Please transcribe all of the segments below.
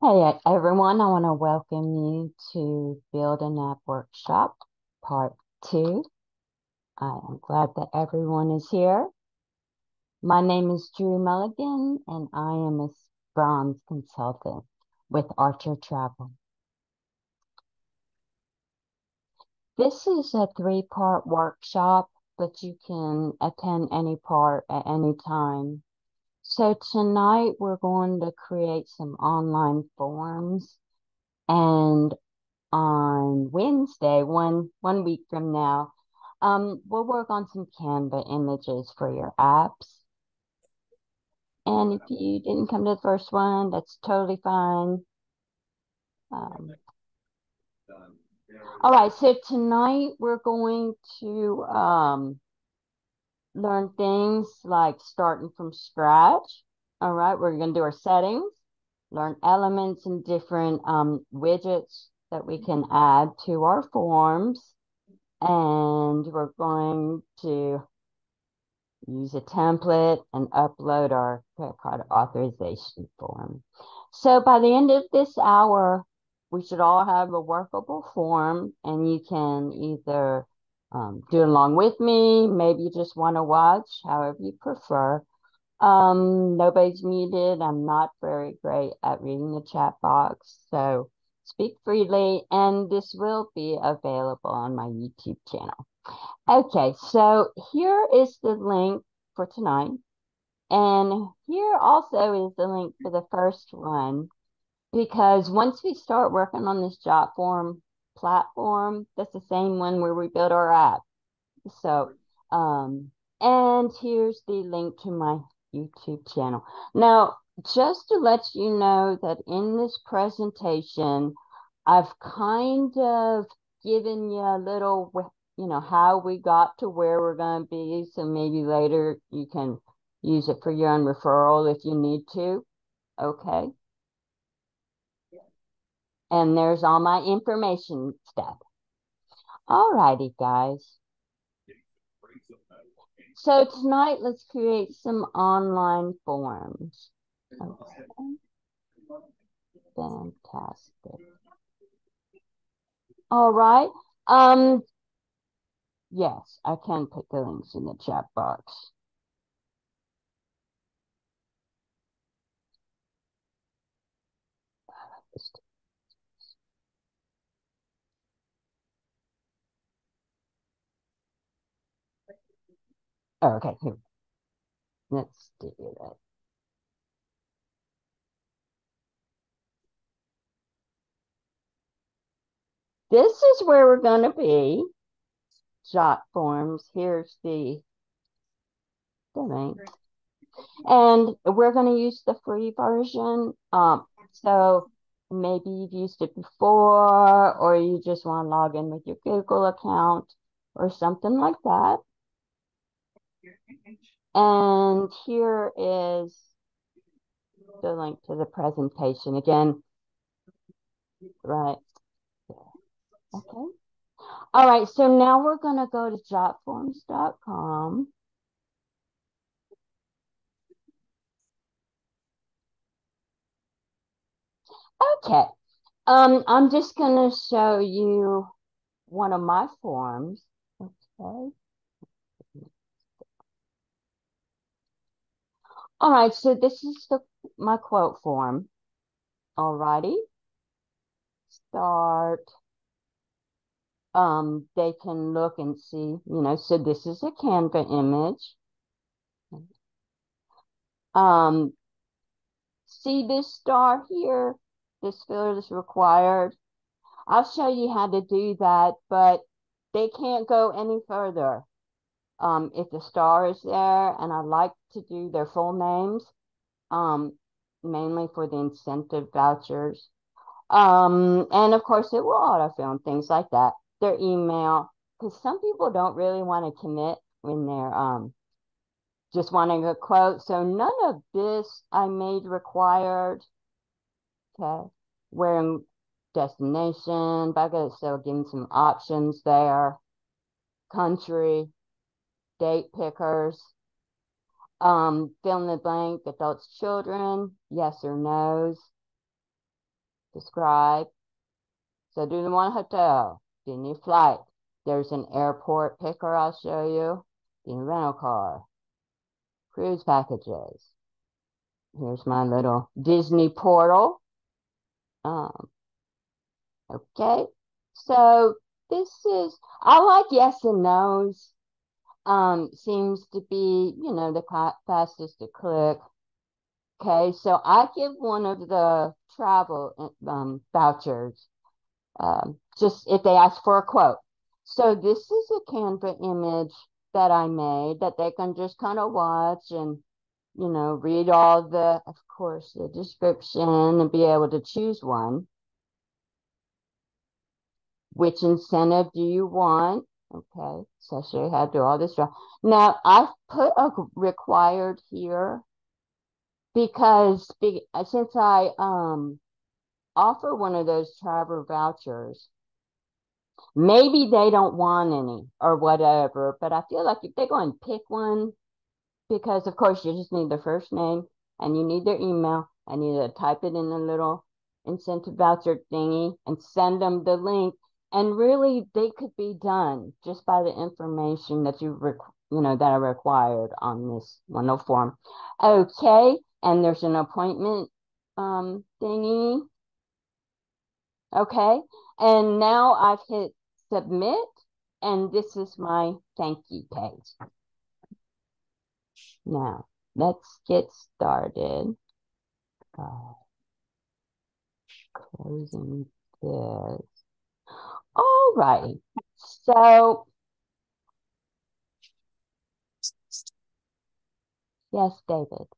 Hey everyone, I want to welcome you to Build an App Workshop Part 2. I am glad that everyone is here. My name is Drew Mulligan and I am a bronze consultant with Archer Travel. This is a 3-part workshop, but you can attend any part at any time. So tonight we're going to create some online forms, and on Wednesday, one week from now, we'll work on some Canva images for your apps. And if you didn't come to the first one, that's totally fine. Um, all right, so tonight we're going to learn things like starting from scratch. All right, we're going to do our settings, learn elements and different widgets that we can add to our forms. And we're going to use a template and upload our credit card authorization form. So by the end of this hour, we should all have a workable form, and you can either do it along with me. Maybe you just want to watch, however you prefer. Nobody's muted. I'm not very great at reading the chat box, so speak freely, and this will be available on my YouTube channel. Okay, so here is the link for tonight. And here also is the link for the first one, because once we start working on this JotForm platform, that's the same one where we build our app. So, and here's the link to my YouTube channel. Now, just to let you know that in this presentation, I've kind of given you a little, how we got to where we're going to be. So maybe later you can use it for your own referral if you need to. Okay. And there's all my information stuff. All righty, guys. So tonight, let's create some online forms. Okay. Fantastic. All right. Yes, I can put the links in the chat box. Okay, here. Let's do that. This is where we're going to be. JotForms. Here's the link. And we're going to use the free version. So maybe you've used it before, or you just want to log in with your Google account or something like that. And here is the link to the presentation again. Right. Okay. All right. So now we're going to go to jotforms.com. Okay. I'm just going to show you one of my forms. Okay. All right. So this is my quote form. All righty. Start. They can look and see, so this is a Canva image. See this star here? This field is required. I'll show you how to do that, but they can't go any further. If the star is there, and I like to do their full names, mainly for the incentive vouchers. And of course it will autofill and things like that. Their email, because some people don't really want to commit when they're just wanting a quote. So none of this I made required. Okay. Where destination, bucket, so give them some options there. Country, date pickers, fill in the blank, adults, children, yes or no's. describe. So Disney One Hotel, Disney Flight. There's an airport picker I'll show you. Disney rental car. Cruise packages. Here's my little Disney portal. Okay. So this is, I like yes and no's. Seems to be, the fastest to click. Okay, so I give one of the travel vouchers, just if they ask for a quote. So this is a Canva image that I made that they can just kind of watch and, read all the, of course, the description and be able to choose one. Which incentive do you want? Okay, so I'll show you how to do all this. Now, I've put a required here because since I offer one of those travel vouchers, maybe they don't want any or whatever, but I feel like if they go and pick one, because of course you just need their first name and you need their email and you need to type it in the little incentive voucher thingy and send them the link. And really, they could be done just by the information that that are required on this one form. Okay, and there's an appointment thingy. Okay, and now I've hit submit, and this is my thank you page. Now, let's get started. Closing this. All right. So, yes, David.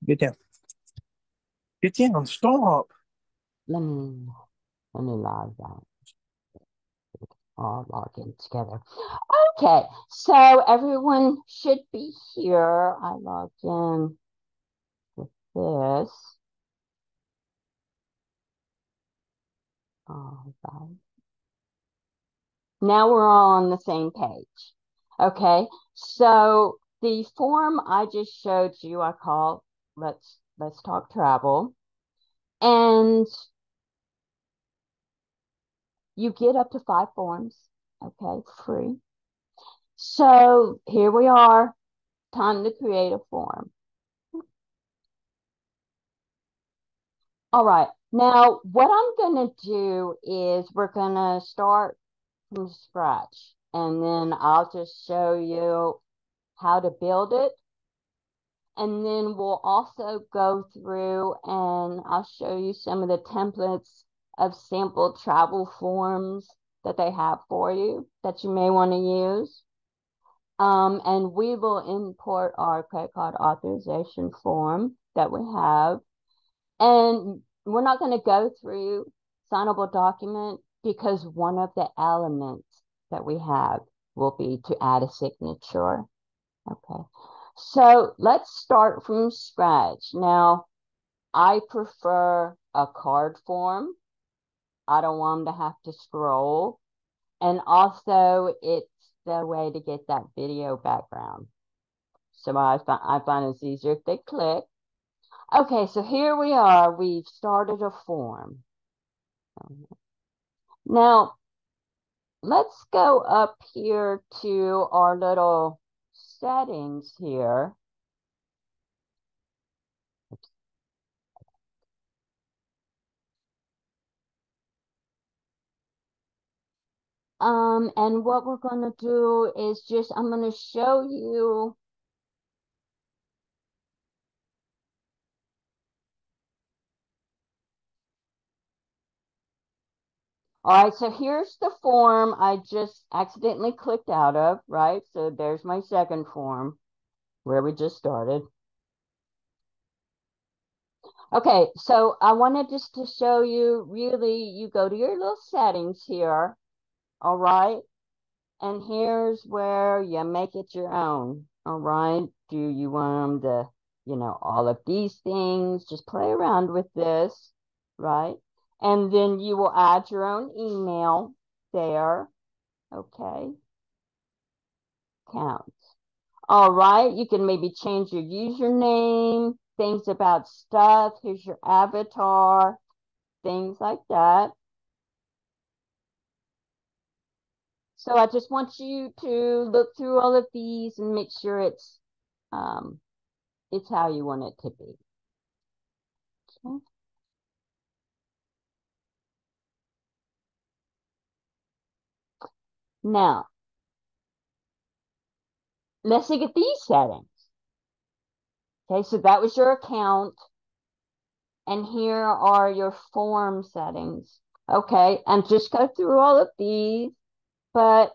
Get down, stop. Let me log out. All log in together. Okay, so everyone should be here. I logged in with this. All right. Now we're all on the same page. Okay, so the form I just showed you, I call Let's Talk Travel. And you get up to 5 forms, okay, free. So here we are, time to create a form. All right, now what I'm going to do is we're going to start from scratch, and then I'll just show you how to build it. And then we'll also go through and I'll show you some of the templates of sample travel forms that they have for you that you may want to use. And we will import our credit card authorization form that we have. And we're not going to go through signable document because one of the elements that we have will be to add a signature. Okay. So let's start from scratch. Now, I prefer a card form. I don't want them to have to scroll. And also, it's the way to get that video background. So I find it's easier if they click. Okay, so here we are. We've started a form. Now, let's go up here to our little settings here. And what we're going to do is I'm going to show you. All right, so here's the form I just accidentally clicked out of, right? So there's my second form where we just started. Okay, so I wanted just to show you, really, you go to your little settings here, all right? And here's where you make it your own, all right? Do you want them to, all of these things? Just play around with this, right? And then you will add your own email there, okay? Counts. All right, you can maybe change your username things about stuff. Here's your avatar, things like that. So I just want you to look through all of these and make sure it's how you want it to be. Okay. Now, let's look at these settings. Okay, so that was your account. And here are your form settings. Okay, and just go through all of these, but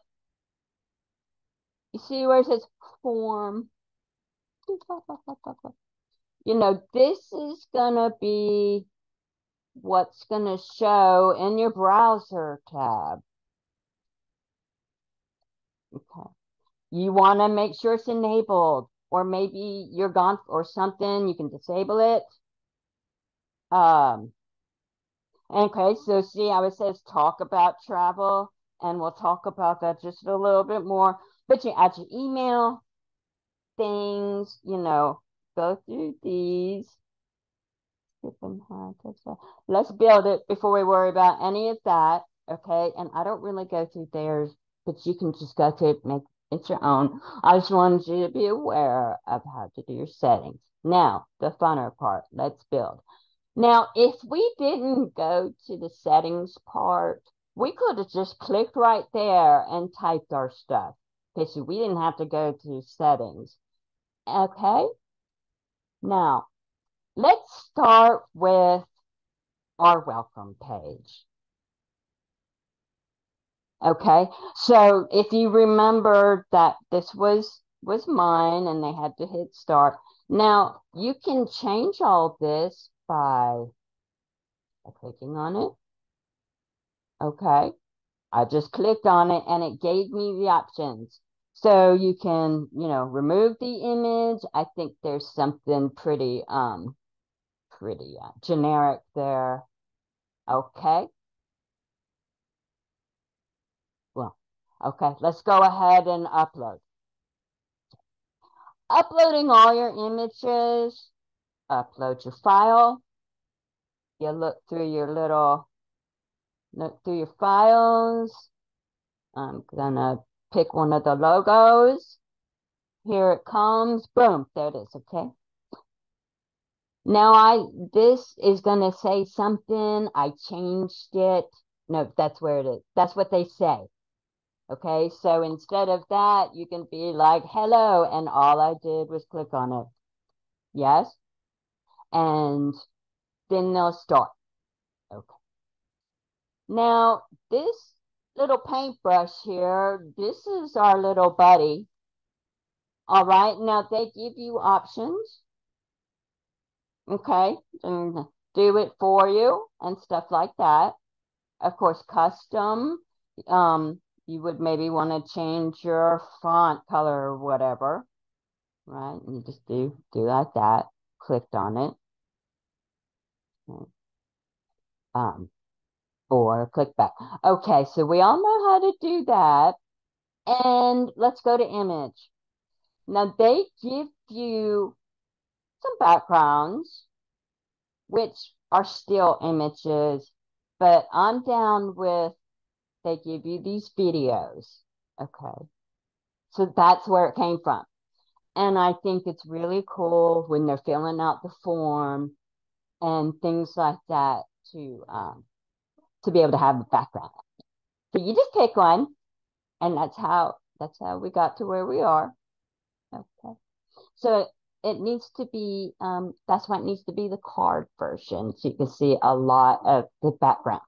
you see where it says form? You know, this is gonna be what's gonna show in your browser tab. Okay. You want to make sure it's enabled, or maybe you're gone or something, you can disable it. Okay, so see how it says talk about travel, and we'll talk about that just a little bit more. But you add your email, things, you know, go through these. Let's build it before we worry about any of that. Okay, and I don't really go through theirs, but you can just go to it, make it your own. I just wanted you to be aware of how to do your settings. Now, the funner part, let's build. Now, if we didn't go to the settings part, we could have just clicked right there and typed our stuff. Okay, so we didn't have to go to settings. Okay, now let's start with our welcome page. Okay, so if you remember that this was mine and they had to hit start. Now you can change all this by clicking on it. Okay, I just clicked on it and it gave me the options. So you can, you know, remove the image. I think there's something pretty generic there. Okay. Well, okay, let's go ahead and upload. Uploading all your images, upload your file. You look through your files. I'm gonna pick one of the logos. Here it comes. Boom, there it is, okay? Now this is gonna say something. I changed it. No, that's where it is. That's what they say. Okay, so instead of that, you can be like, hello, and all I did was click on it. Yes. And then they'll start. Okay. Now, this little paintbrush here, this is our little buddy. All right, now they give you options. Okay, and do it for you and stuff like that. Of course, custom. You would maybe want to change your font color or whatever. Right, and you just do like that. Clicked on it. Or click back. Okay, so we all know how to do that. And let's go to image. Now they give you some backgrounds, which are still images, but I'm down with they give you these videos. Okay. So that's where it came from. And I think it's really cool when they're filling out the form and things like that to be able to have a background. So you just pick one, and that's how we got to where we are. Okay. So it needs to be that's why it needs to be the card version, so you can see a lot of the background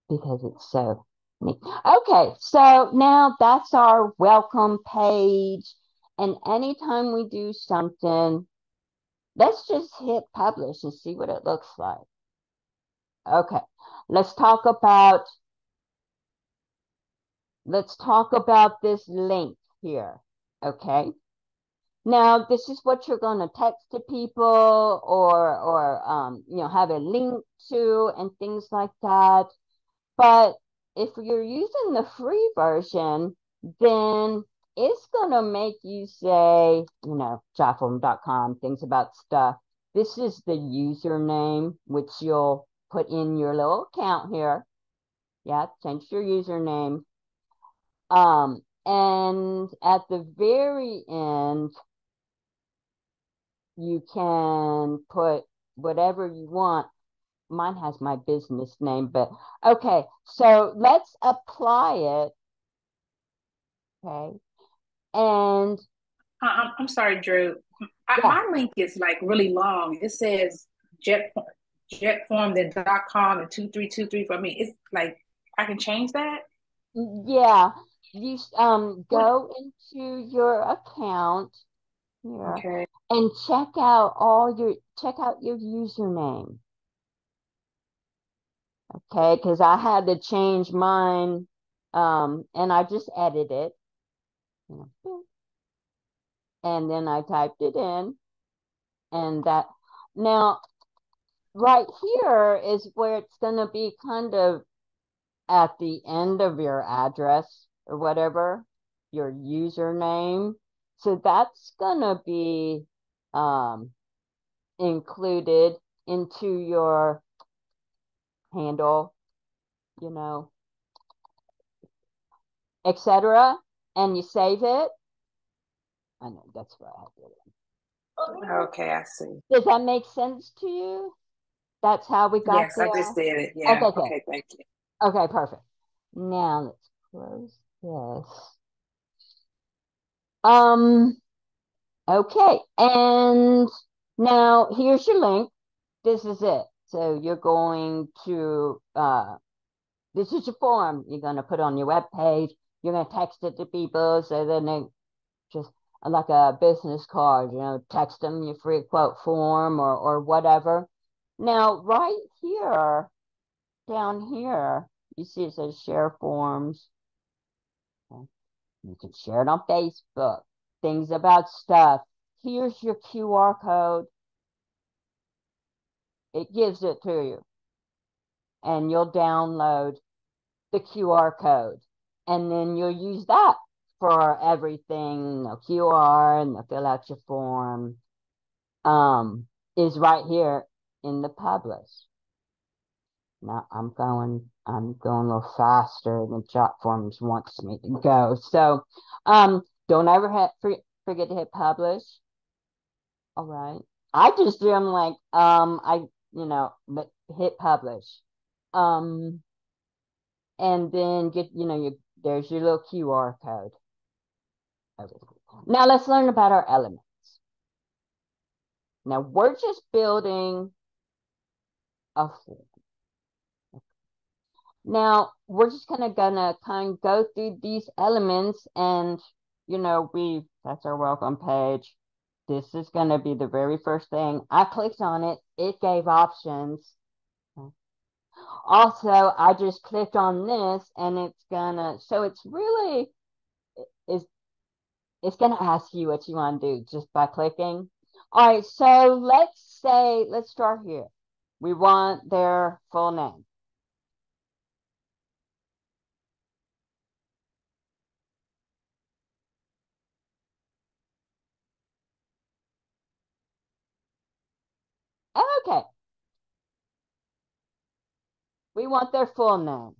because it's so neat. Okay, so now that's our welcome page, and anytime we do something, let's just hit publish and see what it looks like. Okay, let's talk about this link here. Okay. Now, this is what you're going to text to people or you know, have a link to and things like that. But if you're using the free version, then it's gonna make you say, jotform.com, things about stuff. This is the username, which you'll put in your little account here. Yeah, change your username. And at the very end, you can put whatever you want. Mine has my business name, but okay. So let's apply it. Okay. And I'm sorry, Drew. yeah, My link is like really long. It says jet jetform then .com and 2323 for me. It's like I can change that. yeah. You What? go into your account here Okay. and check out your username. Okay, because I had to change mine, and I just edited it, and then I typed it in, and that now right here is where it's gonna be kind of at the end of your address or whatever, your username. So that's gonna be included into your handle, you know, etc. And you save it. I know that's what I did. Okay, I see. Does that make sense to you? That's how we got Yes, I just there. did it. Yeah. Okay, good. Okay, thank you. Okay, perfect. Now let's close this. Um, okay, and now here's your link. This is it. So you're going to this is your form you're gonna put on your web page. You're gonna text it to people so then they just like a business card, text them your free quote form or whatever. Now, right here, down here, you see it says share forms. You can share it on Facebook, things about stuff. Here's your QR code. It gives it to you, and you'll download the QR code, and then you'll use that for everything. The QR and the fill out your form is right here in the publish. Now I'm going a little faster than Jotforms wants me to go. So don't ever forget to hit publish. All right. I just do them like but hit publish. Um and then there's your little QR code. Okay. Now let's learn about our elements. Now we're just building a form. Now we're just gonna kind of go through these elements, and that's our welcome page. This is gonna be the very first thing. I clicked on it, it gave options. Also, I just clicked on this and it's it's gonna ask you what you want to do just by clicking. All right, so let's start here. We want their full name. Okay, we want their full name.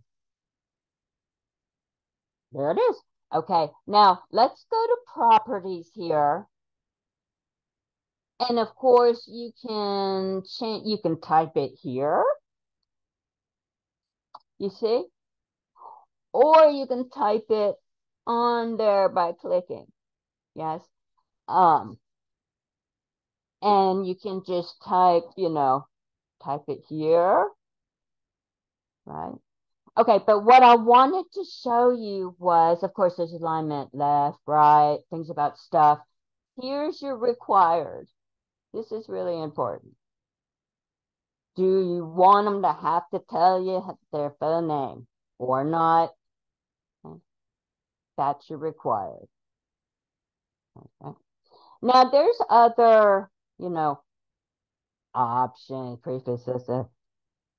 There it is. Okay, now let's go to properties here. And of course, you can type it here. You see? Or you can type it on there by clicking. Yes. Um, and you can just type it here, right? Okay, but what I wanted to show you was, of course, there's alignment left, right, things about stuff. Here's your required. This is really important. Do you want them to have to tell you their full name or not? That's your required. Okay. Now there's other, options, prefaces,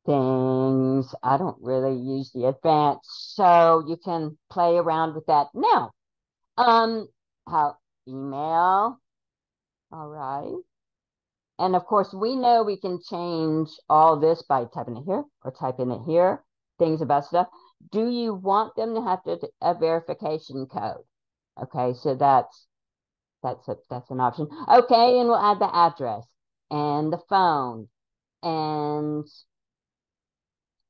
things. I don't really use the advanced, so you can play around with that. Now, how email. All right. And of course, we know we can change all this by typing it here or typing it here, things about stuff. Do you want them to have a verification code? Okay, so that's an option. Okay, and we'll add the address and the phone. And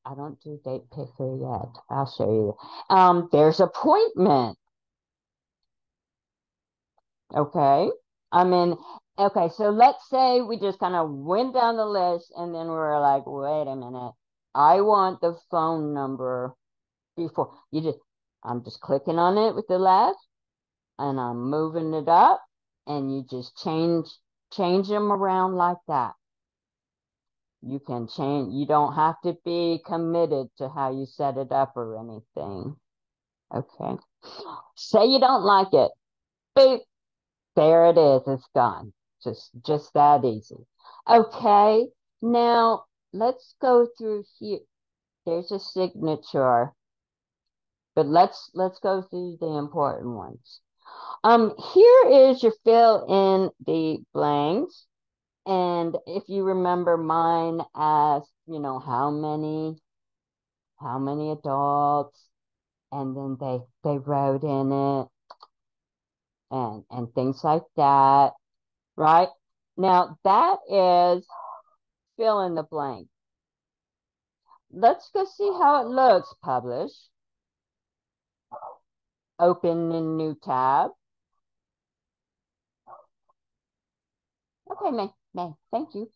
I don't do date picker yet. I'll show you. There's appointment. Okay. I mean, okay, so let's say we just kind of went down the list and then we're like, wait a minute. I want the phone number before I'm just clicking on it with the left and I'm moving it up and you just change them around like that. You can change, you don't have to be committed to how you set it up or anything. Okay. Say you don't like it. Boop. There it is. It's gone. Just that easy. Okay. Now let's go through here. There's a signature, but let's go through the important ones. Here is your fill in the blanks. And if you remember mine asked, how many adults, and then they wrote in it and things like that, right? Now that is fill in the blank. Let's go see how it looks. Publish. Open in new tab. Okay, May, thank you.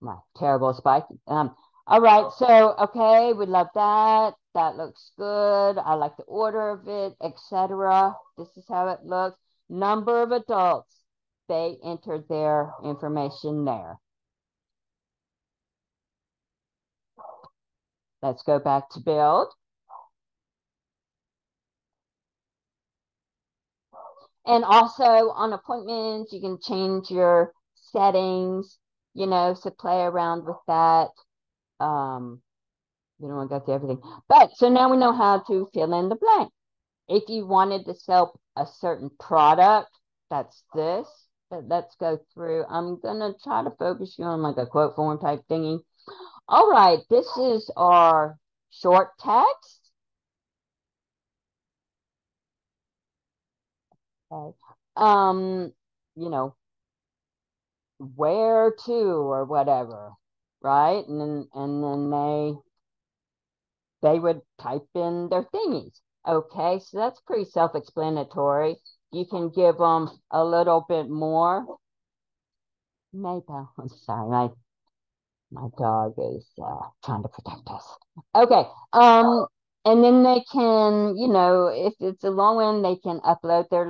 My terrible spike. All right, so okay, we love that. That looks good. I like the order of it, etc. This is how it looks. Number of adults. They entered their information there. Let's go back to build. And also on appointments, you can change your settings, so play around with that. You don't want to go through everything. But so now we know how to fill in the blank. If you wanted to sell a certain product, that's this. But let's go through. I'm going to try to focus you on like a quote form type thingy. All right, this is our short text. Okay. Where to or whatever, right? And then they would type in their thingies. Okay, so that's pretty self-explanatory. You can give them a little bit more. Maybell, I'm sorry, my dog is trying to protect us. Okay, and then they can, if it's a long one, they can upload their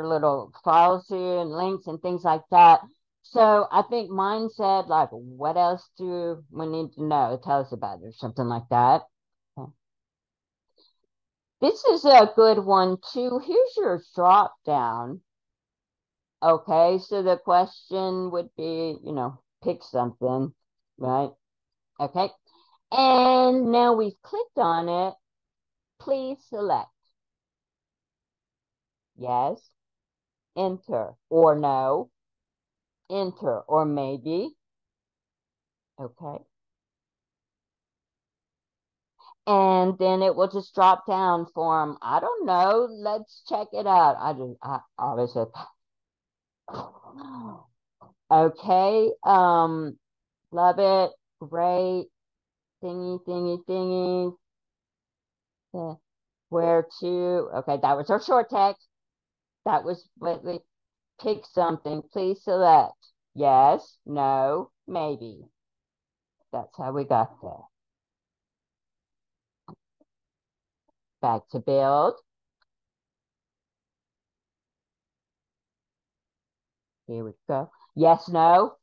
little files here and links and things like that. So I think mine said like, what else do we need to know? Tell us about it or something like that. Okay. This is a good one too. Here's your drop down. Okay, so the question would be, pick something, right? Okay. And now we've clicked on it. Please select yes, enter, or no, enter, or maybe. Okay. And then it will just drop down for them. I don't know. Let's check it out. I obviously. Okay. Love it. Great. Thingy. Where to? Okay, that was our short text. That was what we pick something. Please select. Yes, no, maybe. That's how we got there. Back to build. Here we go. Yes, no.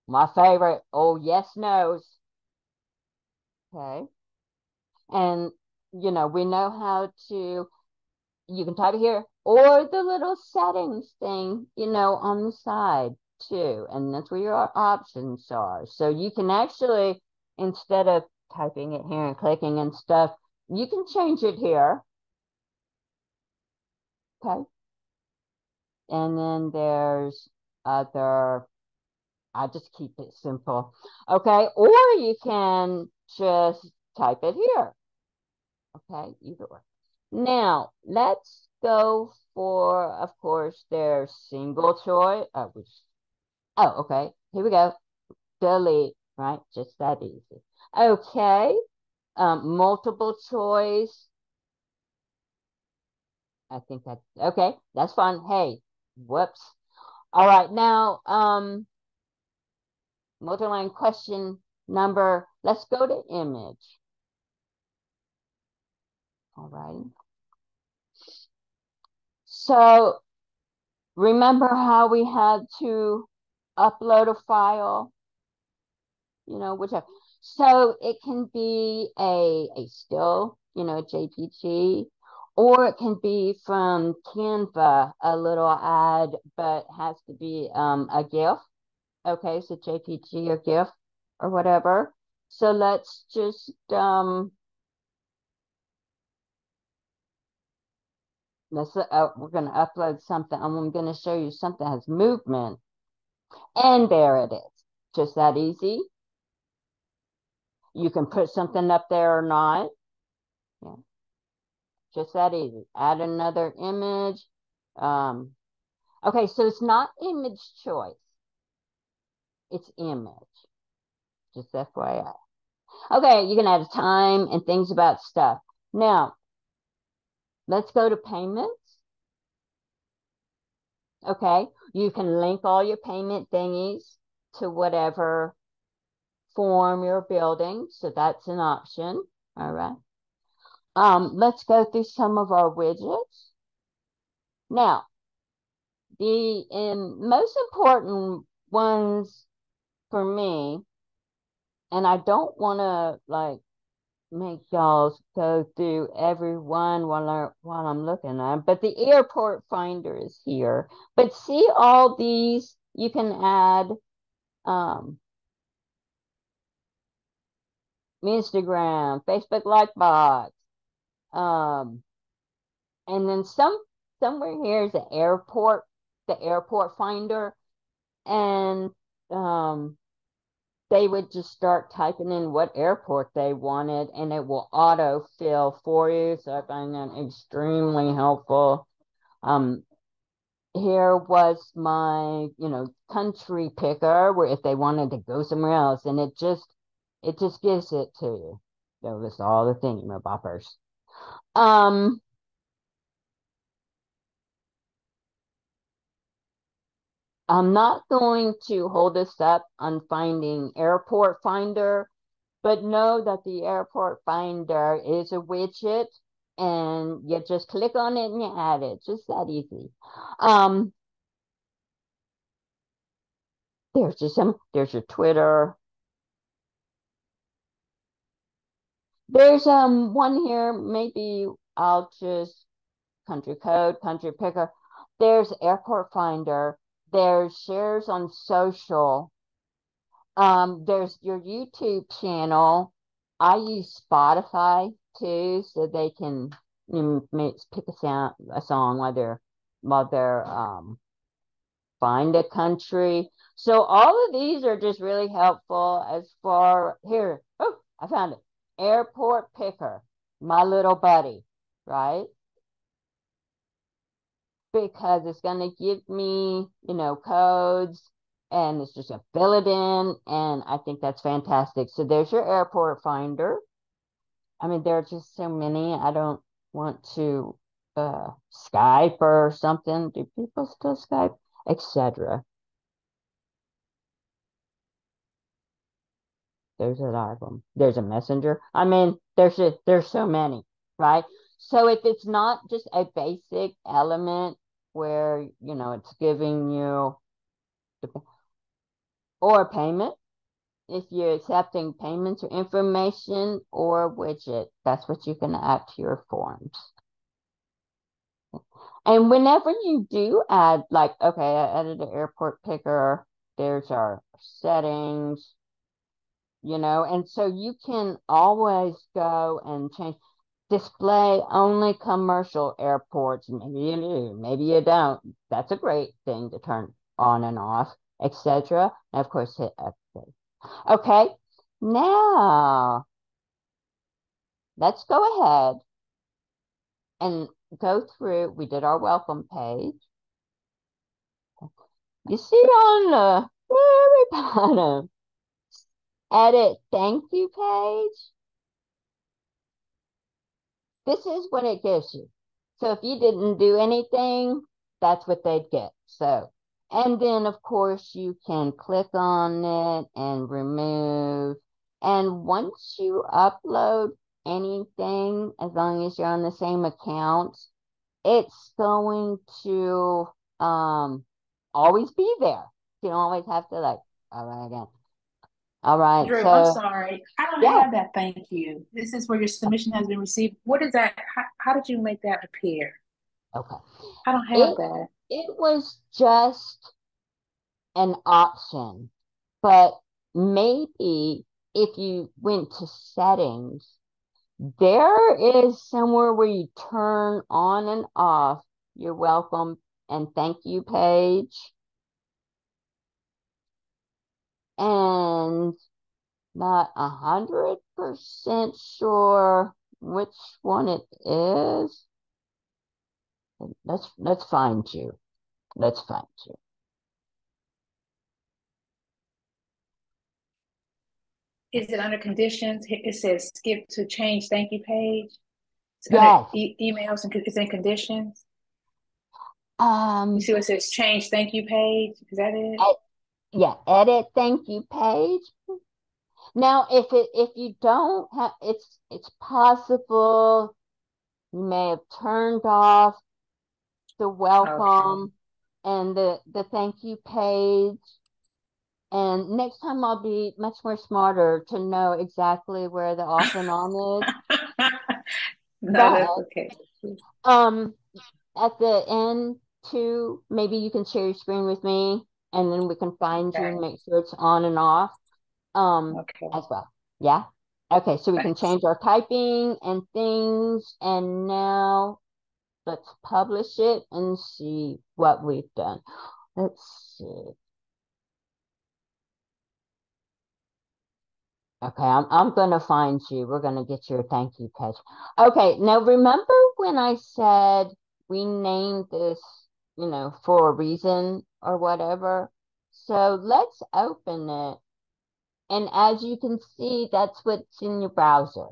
My favorite. Oh, yes, no's. Okay. And, we know how to, you can type it here or the little settings thing, on the side too. And that's where your options are. So you can actually, instead of typing it here and clicking and stuff, you can change it here. Okay. And then there's other, I just keep it simple. Okay. Or you can just type it here. Okay. Either way. Now, let's go for, of course, their single choice. Okay. Here we go. Delete, right? Just that easy. Okay. Multiple choice. I think that's okay. That's fine. Hey, whoops. All right. Now, multi-line question number. Let's go to image. All right. So remember how we had to upload a file, whichever. So it can be a still, JPG, or it can be from Canva, a little ad, but has to be a GIF. Okay, so JPG or GIF or whatever. So let's just we're going to upload something, and I'm going to show you something that has movement, and there it is. Just that easy. You can put something up there or not. Yeah, just that easy. Add another image. Okay, so it's not image choice. It's image. Just FYI. Okay, you can add time and things about stuff. Now, let's go to payments. Okay, you can link all your payment thingies to whatever form you're building. So that's an option. All right. Let's go through some of our widgets. Now, the most important ones for me, and I don't want to like make y'all go through every one while I'm looking at it, but the airport finder is here. But see all these, you can add Instagram, Facebook Lightbox, and then somewhere here is the airport finder, and they would just start typing in what airport they wanted, and it will auto-fill for you. So I find that extremely helpful. Here was my, country picker, where if they wanted to go somewhere else, and it just gives it to you. That was all the thingamaboppers. I'm not going to hold this up on finding Airport Finder, but know that the Airport Finder is a widget, and you just click on it and you add it. Just that easy. There's your Twitter. There's one here, maybe I'll just country code, country picker. There's Airport Finder. There's shares on social. There's your YouTube channel. I use Spotify too, so they can pick a song while they're find a country. So all of these are just really helpful as far here. Oh, I found it. Airport Picker, my little buddy, right? Because it's going to give me, codes, and it's just going to fill it in. And I think that's fantastic. So there's your airport finder. I mean, there are just so many. I don't want to Skype or something. Do people still Skype? Etc. There's a lot of them. There's a messenger. I mean, there's so many, right? So if it's not just a basic element where, it's giving you or payment, if you're accepting payments or information or widget, that's what you can add to your forms. And whenever you do add, like, okay, I added an airport picker, there's our settings, and so you can always go and change. display only commercial airports. Maybe you do, maybe you don't. That's a great thing to turn on and off, etc. And of course, hit update. Okay, now let's go ahead and go through. We did our welcome page. You see on the very bottom, edit thank you page. This is what it gives you. So if you didn't do anything, that's what they'd get. So, and then of course you can click on it and remove. And once you upload anything, as long as you're on the same account, it's going to always be there. You don't always have to like, all right, again. All right, Drew, I'm so sorry. I don't yeah, have that. Thank you. This is where your submission has been received. What is that? How did you make that appear? okay. I don't have It that. it was just an option, but maybe if you went to settings, there is somewhere where you turn on and off your welcome and thank you page. And not 100% sure which one it is. Let's find you. Let's find you. Is it under conditions? It says skip to change thank you page. It's under Yes. emails and it's in conditions. You Um, see what it says change thank you page? Is that it? yeah, edit thank you page. Now, if you don't have, it's possible you may have turned off the Okay. welcome and the thank you page. And next time I'll be much more smarter to know exactly where the off and on is. No, But that's okay. um at the end too, maybe you can share your screen with me and then we can find you Okay. and make sure it's on and off Okay. as well. Yeah. Okay, so we can Thanks. change our typing and things, and now let's publish it and see what we've done. Let's see. Okay, I'm gonna find you. We're gonna get your thank you page. Okay, now remember when I said we named this, for a reason or whatever? So let's open it. And as you can see, that's what's in your browser.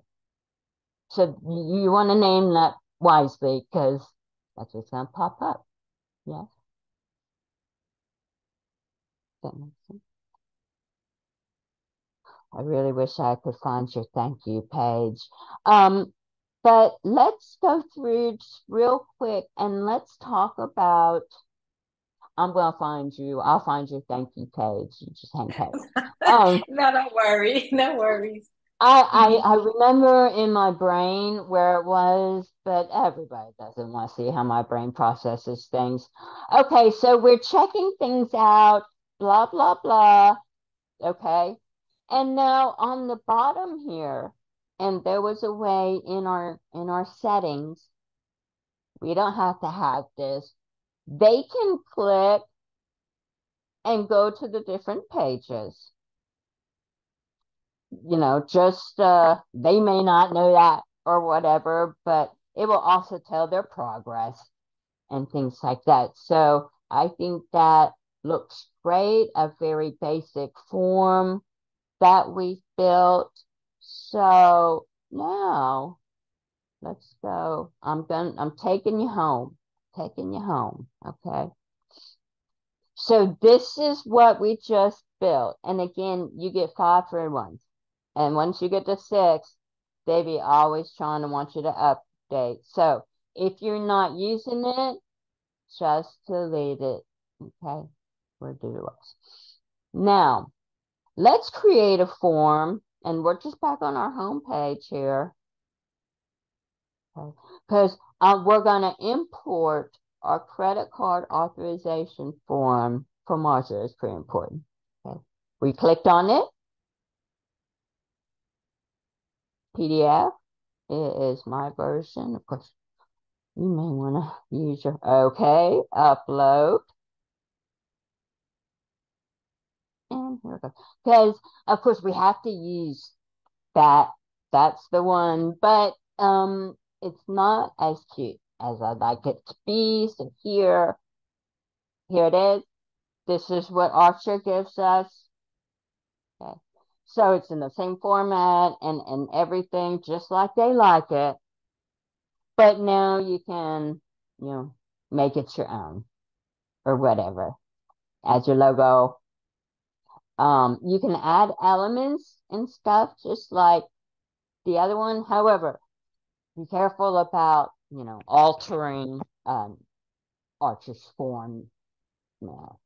So you want to name that wisely because that's what's gonna pop up. Yes, that makes sense. I really wish I could find your thank you page. But let's go through just real quick and let's talk about. I'm gonna find you. I'll find your thank you page. You just hang tight. Um, No, don't worry. No worries. I remember in my brain where it was, but everybody doesn't want to see how my brain processes things. Okay, so we're checking things out, blah blah blah. Okay. And now on the bottom here, and there was a way in our settings, we don't have to have this. They can click and go to the different pages. Just they may not know that or whatever, but it will also tell their progress and things like that. So I think that looks great, a very basic form that we built. So now let's go. I'm taking you home. Taking you home. Okay. So this is what we just built. And again, you get 5 free ones. And once you get to 6, they be always trying to want you to update. So if you're not using it, just delete it. Okay. We're doing now. Let's create a form, and we're just back on our home page here. Okay. Because we're going to import our credit card authorization form from Marcia. It's pretty important. Okay. We clicked on it. PDF, is my version. Of course, you may want to use your, okay, upload. And here we go. Because, of course, we have to use that. That's the one. But it's not as cute as I'd like it to be. So here it is. This is what Archer gives us. Okay. So it's in the same format and everything, just like they like it. But now you can, make it your own or whatever as your logo. You can add elements and stuff just like the other one. However, be careful about, altering Archer's form now.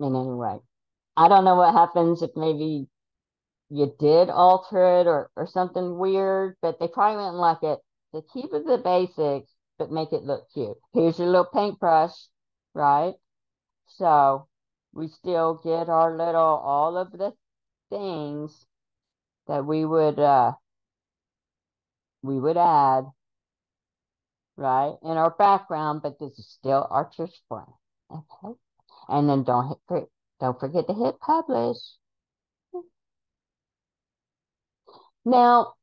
In any way. I don't know what happens if maybe you did alter it or something weird, but they probably wouldn't like it. So keep it the basics, but make it look cute. Here's your little paintbrush, right? So we still get our all of the things that we would add, right, in our background, but this is still Archer's form. Okay. And then don't forget to hit publish. Now,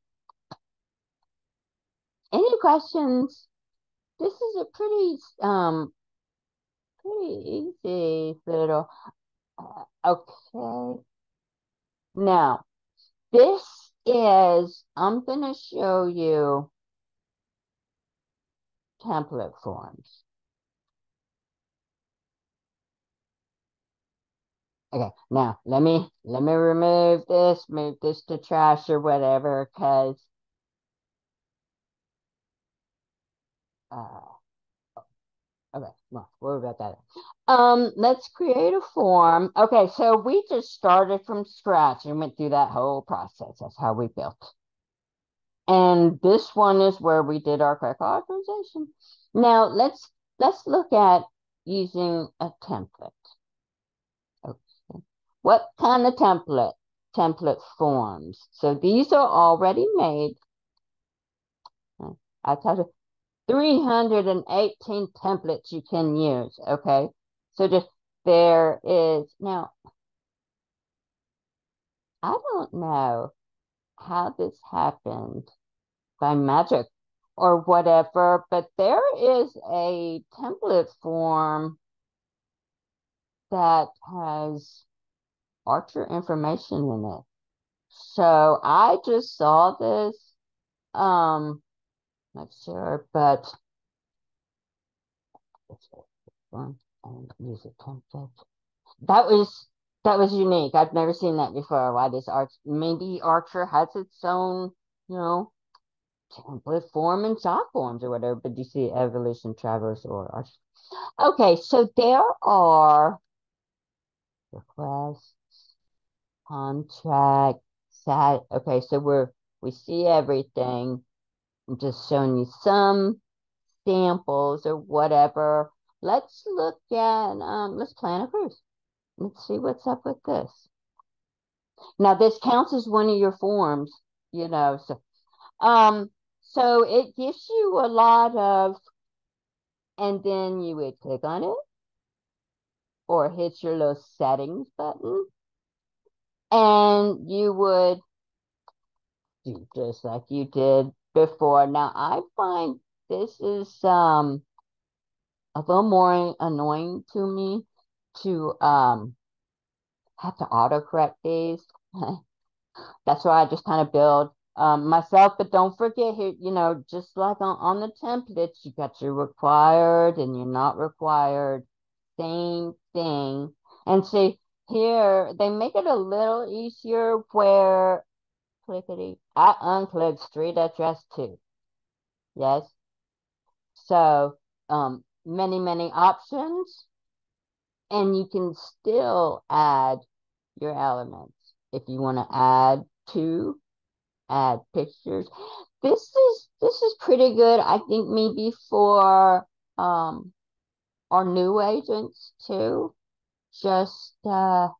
any questions? This is a pretty easy little okay. Now, this is I'm gonna show you template forms. Okay, now let me remove this, move this to trash or whatever, because okay, well, worry about that. Let's create a form. Okay, so we just started from scratch and went through that whole process. That's how we built. And this one is where we did our quick authorization. Now let's look at using a template. Okay. What kind of template? Template forms. So these are already made. I tell you, 318 templates you can use. Okay. So just there is now. I don't know how this happened by magic or whatever, but there is a template form that has Archer information in it. So I just saw this. Not sure, but one and use a template. That was unique. I've never seen that before. Why this maybe Archer has its own, template form and shop forms or whatever, but you see Evolution, Traverse, or Archer. Okay, so there are requests, contract, okay, so we see everything. I'm just showing you some samples or whatever. Let's look at let's plan a cruise. Let's see what's up with this. Now this counts as one of your forms, so it gives you a lot of, and then you would click on it or hit your little settings button, and you would do just like you did before. Now I find this is a little more annoying to me to have to autocorrect these. That's why I just kind of build myself. But don't forget here, just like on the templates, you got your required and you're not required. Same thing. And see, here, they make it a little easier where clickety, I unclick street address too. Yes. So, many options, and you can still add your elements. If you want to add pictures. This is pretty good. I think maybe for our new agents too. Just now,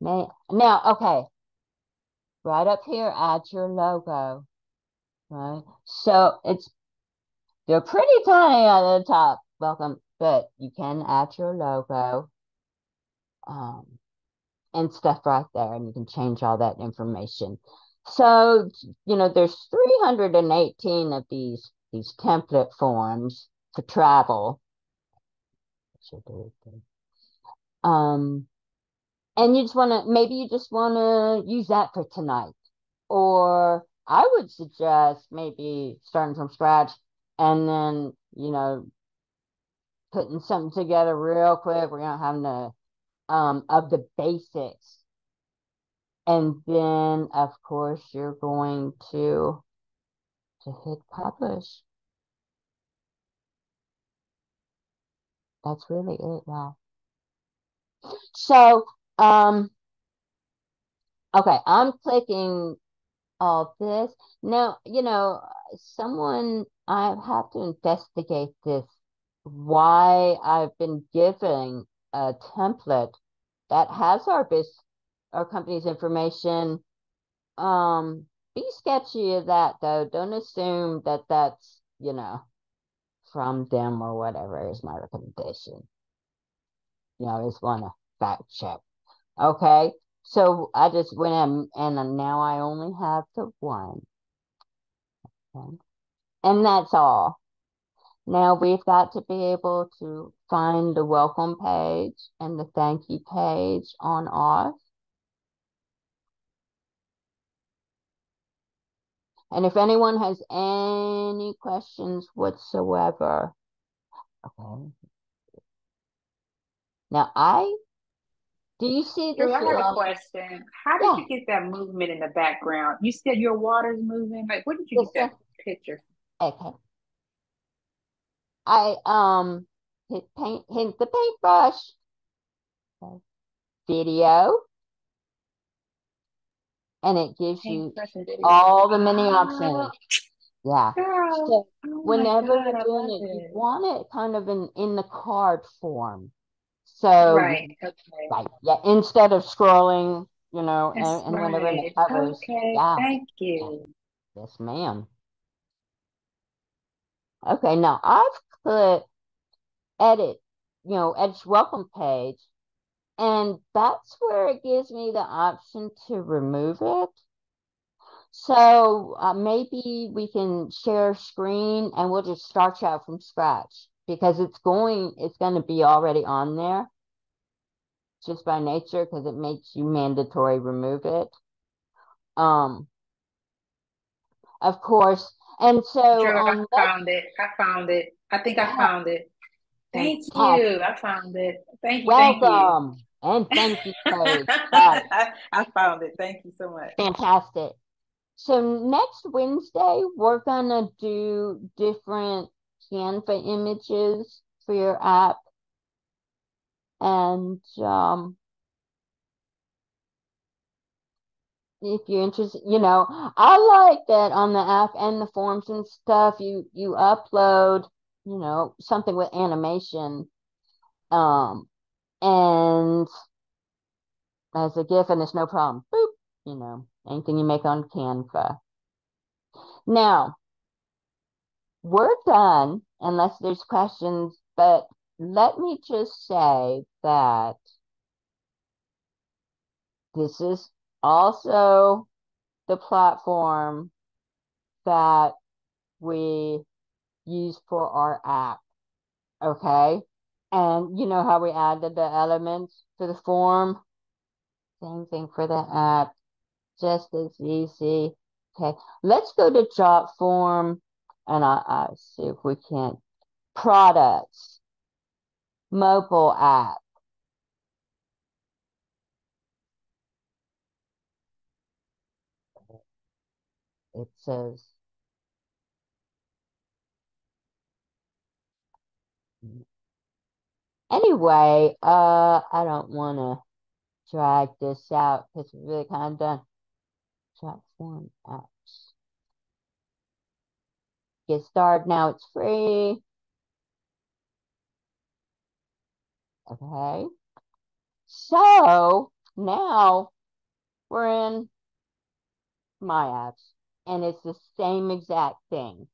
okay. Right up here, add your logo. right? So they're pretty tiny at the top. Welcome, but you can add your logo um, and stuff right there, and you can change all that information. So, there's 318 of these template forms for travel. Um, and maybe you just want to use that for tonight. Or I would suggest maybe starting from scratch and then, putting something together real quick. We're not having to, of the basics. And then, of course, you're going to hit publish. That's really it now. So, okay, I'm clicking all this. Now, I have to investigate this, why I've been giving a template that has our company's information. Be sketchy of that though. Don't assume that that's, from them or whatever is my recommendation. I just want to fact check. Okay. So I just went in and now I only have the one. Okay. And that's all. Now we've got to be able to find the welcome page and the thank you page on off. And if anyone has any questions whatsoever, okay. Now do you see this? Drew, I have a question. How did Yeah, you get that movement in the background? You said your water's moving. Like, where did you get that picture? okay. I hit the paintbrush. Okay. Video, and it gives you all the mini options. Yeah. Girl, So oh my whenever God, you're I doing love it, you it. want it kind of in the card form. So Right. Okay. right, yeah, instead of scrolling, That's and whenever it right. covers, Okay. yeah, Thank yeah, you. yes, ma'am. Okay, now I've put edit, edit welcome page, and that's where it gives me the option to remove it. So maybe we can share screen and we'll just start you out from scratch because it's going to be already on there just by nature because it makes you mandatory remove it. Of course. And so Drew, I on found it. I found it. I think I that, found it. Thank you. fantastic. I found it. Thank you. Thank you. Welcome and thank you page. Right. I found it. Thank you so much. Fantastic. So next Wednesday, we're gonna do different Canva images for your app. And if you're interested, I like that on the app and the forms and stuff, you upload, something with animation, and as a GIF, and it's no problem. Boop, anything you make on Canva. Now, we're done unless there's questions, but let me just say that this is also the platform that we use for our app. Okay. And you know how we added the elements to the form? Same thing for the app, just as easy. Okay. Let's go to Jotform and I see if we can. Products, mobile app. It says anyway, I don't want to drag this out because we're really kind of done. Jotform apps. Get started now, it's free. Okay. So now we're in my apps. and it's the same exact thing.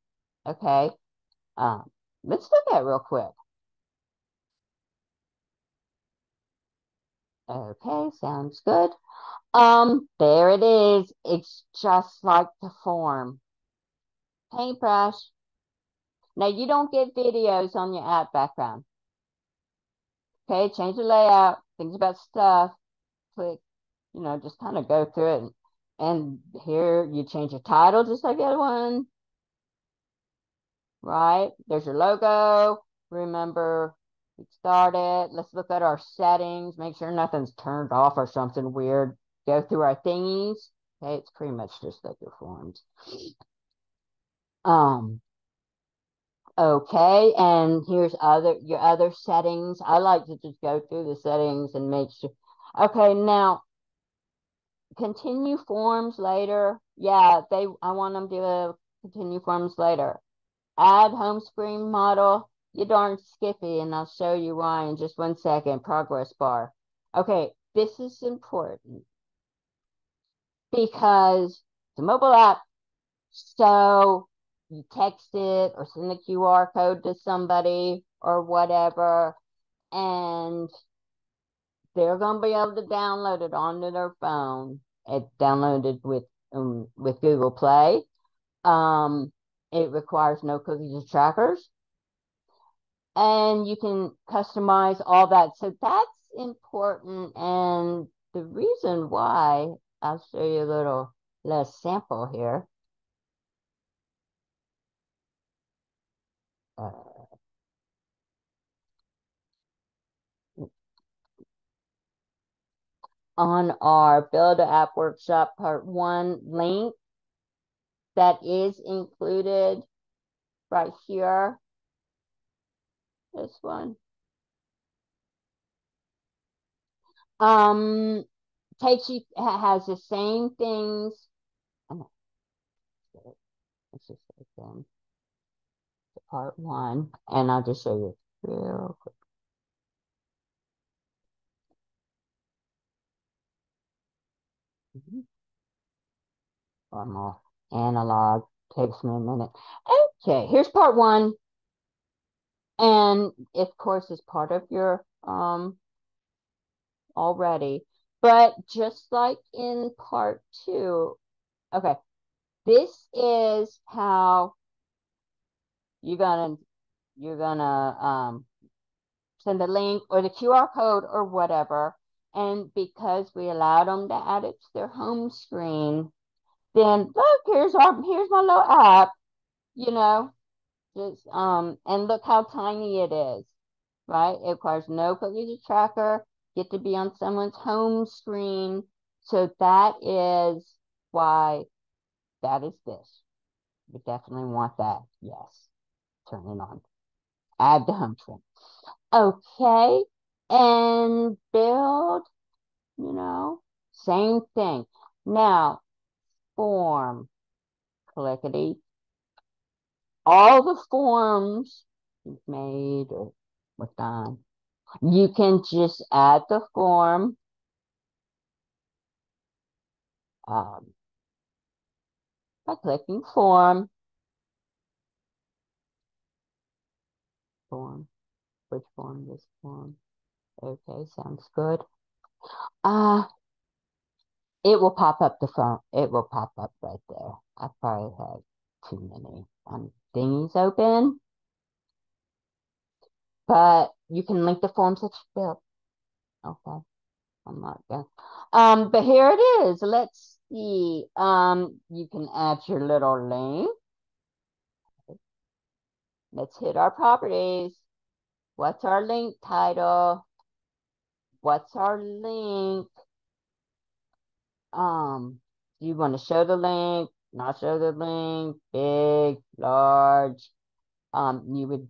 Okay. Let's look at it real quick. Okay, sounds good. There it is. It's just like the form. Paintbrush. Now you don't get videos on your app background. Okay, change the layout, things about stuff, click, just kind of go through it. And here you change your title just like the other one. Right? There's your logo. Remember, we started. Let's look at our settings, make sure nothing's turned off or something weird. Go through our thingies. Okay, it's pretty much just like your forms. Okay, and here's your other settings. I like to just go through the settings and make sure. Okay, now continue forms later. Yeah, I want them to continue forms later. Add home screen model. You darn skippy, and I'll show you why in just 1 second. Progress bar. Okay, this is important because it's a mobile app. So you text it or send the QR code to somebody or whatever, and they're going to be able to download it onto their phone. It's downloaded with Google Play. It requires no cookies or trackers, and you can customize all that. So that's important, and the reason why, I'll show you a little sample here. On our Build an App Workshop Part 1 link that is included right here. This one. Takes you, has the same things. Let's just again Part 1, and I'll just show you real quick. Normal analog, takes me a minute. Okay, here's Part 1, and of course is part of your already, but just like in Part 2, okay, this is how you're gonna send the link or the QR code or whatever. And because we allowed them to add it to their home screen, then look, here's my little app, just and look how tiny it is, right? It requires no cookies tracker, get to be on someone's home screen. So that is why that is this. We definitely want that. Yes. Turn it on. Add the home screen. Okay. And build, same thing. Now, form. Clickety. All the forms you've made or what's done, you can just add the form. By clicking form. Form. Which form? This form. Okay, sounds good. It will pop up the phone. It will pop up right there. I probably have too many thingies open, but you can link the forms that you built. Okay, I'm not good. But here it is. Let's see. You can add your little link. Let's hit our properties. What's our link title? What's our link? You want to show the link, not show the link, big, large. You would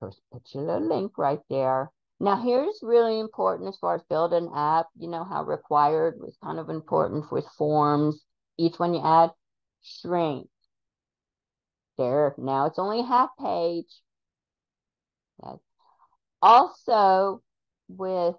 first put your little link right there. Now, here's really important as far as build an app. You know how required was kind of important with forms. Each one you add, shrink. There, now it's only a half page. Okay. Also, with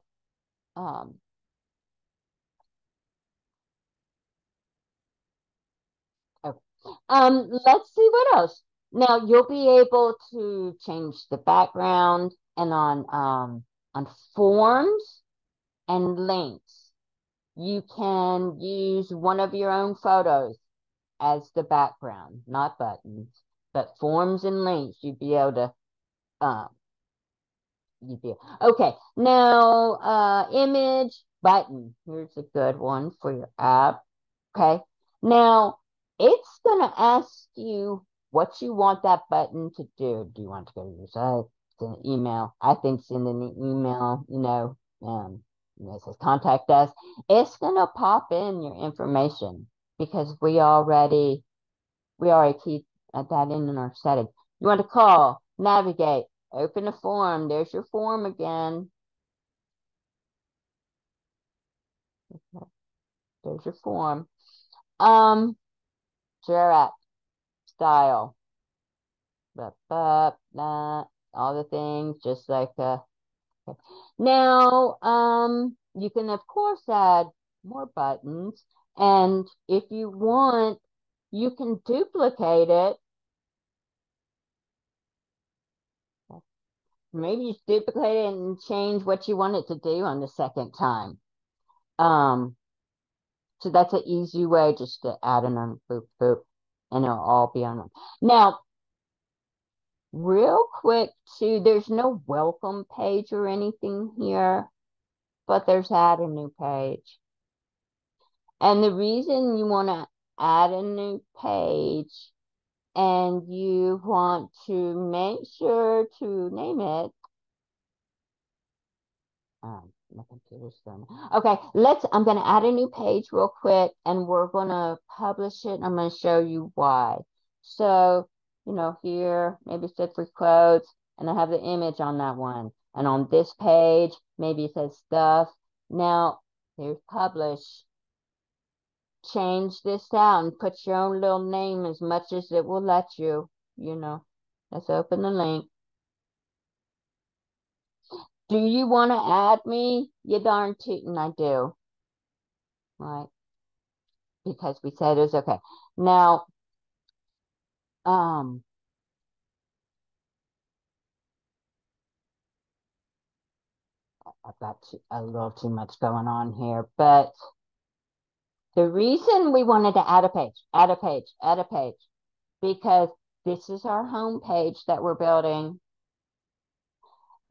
Let's see what else. Now you'll be able to change the background and on forms and links. You can use one of your own photos as the background, not buttons, but forms and links. Um, you'd be okay. Now, image button. Here's a good one for your app. Okay. Now, it's gonna ask you what you want that button to do. Do you want to go to your site? Send an email. I think sending an email, it says contact us. It's gonna pop in your information because we already keep that in our setting. You want to call, navigate, open a form. There's your form again. There's your form. Share app, style, all the things, just like now, you can of course add more buttons, and if you want, you can duplicate it. Maybe you duplicate it and change what you want it to do on the second time. So that's an easy way just to add an on boop boop, and it'll all be on one. Now, real quick too, there's no welcome page or anything here, but there's add a new page. And the reason you want to add a new page and you want to make sure to name it. My computer's done. Okay, I'm going to add a new page real quick and we're going to publish it. I'm going to show you why. So, here, maybe it said free quotes and I have the image on that one. And on this page, maybe it says stuff. Now, here's publish. Change this out and put your own little name as much as it will let you, Let's open the link. Do you want to add me? You darn tootin' I do. Right? Because we said it was okay. Now, I've got a little too much going on here, but the reason we wanted to add a page, because this is our home page that we're building.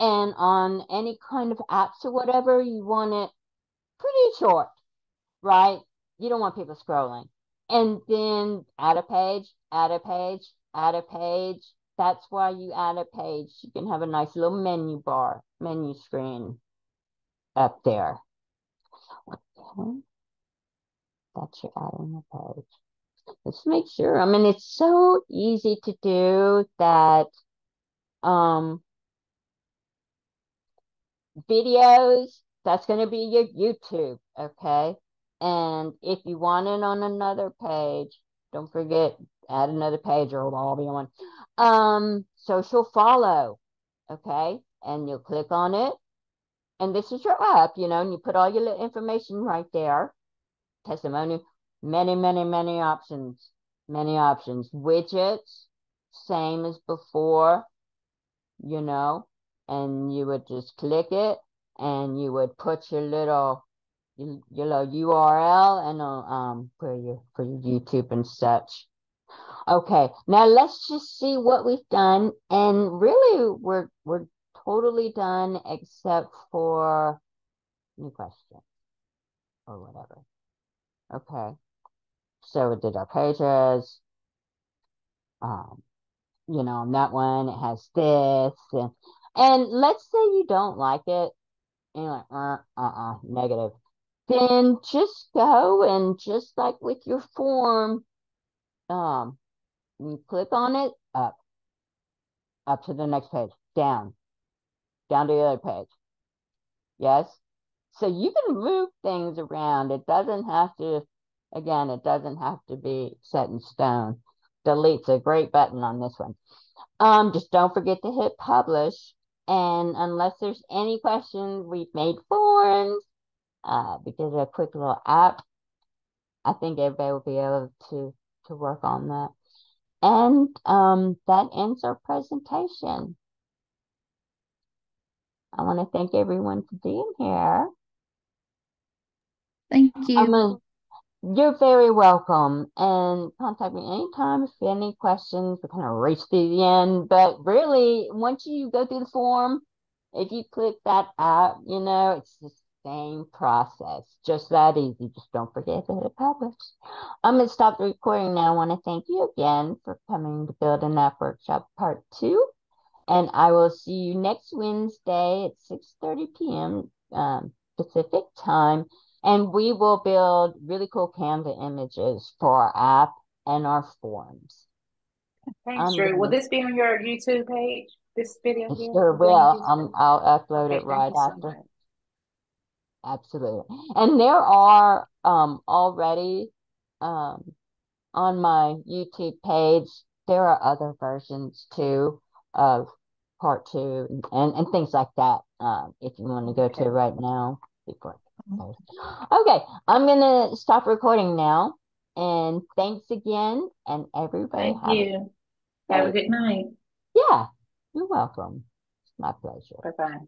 And on any kind of apps or whatever, you want it pretty short, right? You don't want people scrolling. And then add a page, add a page, add a page. That's why you add a page. You can have a nice little menu screen up there. Okay. That's your adding a page. Let's make sure. I mean, it's so easy to do that. Videos, that's going to be your YouTube, okay? And if you want it on another page, don't forget, add another page or it'll all be on one. Social follow, okay? And you'll click on it. And this is your app, and you put all your little information right there. Testimony, many, many, many options. Many options. Widgets, same as before, and you would just click it and you would put your little URL and for your YouTube and such. Okay, now let's just see what we've done, and really we're totally done except for new question or whatever. Okay, so we did our pages. On that one it has this, and let's say you don't like it and you're like, negative. Then just go and just like with your form, you click on it, up to the next page, down to the other page. Yes? So you can move things around. It doesn't have to be set in stone. Delete's a great button on this one. Just don't forget to hit publish. And unless there's any questions, we've made forms. Because of a quick little app, I think everybody will be able to to work on that. And that ends our presentation. I want to thank everyone for being here. Thank you. You're very welcome. And contact me anytime if you have any questions. We kind of reached to the end. But really, once you go through the form, if you click that out, it's the same process. Just that easy. Just don't forget to hit publish. I'm going to stop the recording now. I want to thank you again for coming to Build an App Workshop Part 2. And I will see you next Wednesday at 6:30 p.m. Pacific time. And we will build really cool Canva images for our app and our forms. Thanks, Drew. Will this be on your YouTube page? This video here? Sure will. I'll upload it right after. So Absolutely. And there are already on my YouTube page, there are other versions too of Part 2 and things like that. If you want to go to right now before. Okay, I'm gonna stop recording now. And thanks again, and everybody. Thank you. Have a good night. Yeah, you're welcome. It's my pleasure. Bye-bye.